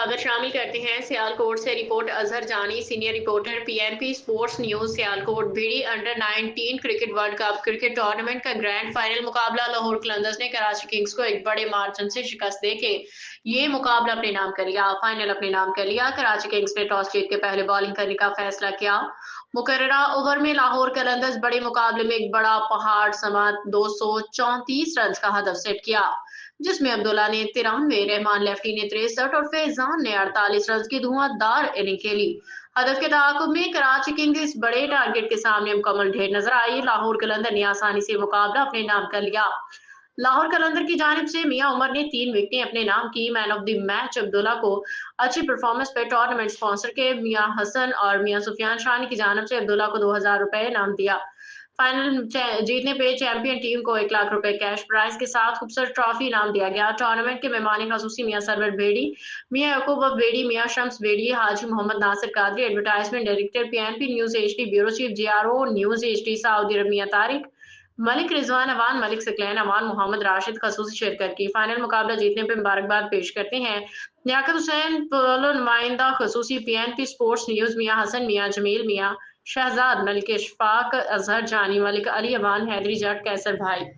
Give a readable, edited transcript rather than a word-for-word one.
खबर शामिल करते हैं सियालकोट से report Azhar Jani senior reporter PNP sports news Sialkot बीडी under 19 cricket world cup cricket tournament का ग्रैंड फाइनल मुकाबला लाहौर कलंदर्स ने कराची किंग्स को एक बड़े मार्जिन से शिकस्त देके ये मुकाबला अपने नाम कर लिया। फाइनल अपने नाम कर लिया। कराची किंग्स ने टॉस जीत के पहले बॉलिंग करने का फैसला किया। मुकर्ररा ओवर में लाहौर कलंदर्स बड़े मुकाबले में एक बड़ा पहाड़ समेत 234 रन का हदफ सेट किया, जिसमें अब्दुल्ला ने 93, रहमान लेफ्टी ने 63 और फैजान ने 48 रन की धुआंधार इनिंग खेली। हदफ के ताकुब में कराची किंग्स इस बड़े टारगेट के सामने मुकम्मल ढेर नजर आई। लाहौर कलंदर ने आसानी से मुकाबला अपने नाम कर लिया। लाहौर कलंदर की जानिब से मियां उमर ने 3 विकेटें अपने नाम की। Man of the match Abdullah को अच्छी परफॉर्मेंस पर टूर्नामेंट स्पॉन्सर के मियां हसन और मियां सुफियान शानी की जानिब से अब्दुल्ला को 2000 रुपए इनाम दिया। फाइनल जीतने पे चैंपियन टीम को 1 लाख रुपए कैश प्राइज के साथ खूबसूरत ट्रॉफी इनाम दिया गया। टूर्नामेंट के मेहमान खसूसी मियां सरवर बेड़ी, मियां यकूब बेड़ी, Mian Shams Bedi, Haji Mohammad Nasir Qadri, advertisement director PNP news HD, bureau chief GRO news HD सऊदी अरब मियां तारिक, मलिक रिजवान अवान, मलिक सकलैन अवान, मोहम्मद राशिद खसूसी शिरकत की। फाइनल मुकाबला जीतने पर मुबारकबाद पेश करते हैं लियाकत हुसैन पोलो नुमाइंदा खसूसी पीएनपी स्पोर्ट्स न्यूज, मियां हसन, मियां जमील, मियां शहजाद, मलिक इशफाक, अजहर जानी, मलिक अली अवान, हैदरी जट, कैसर भाई।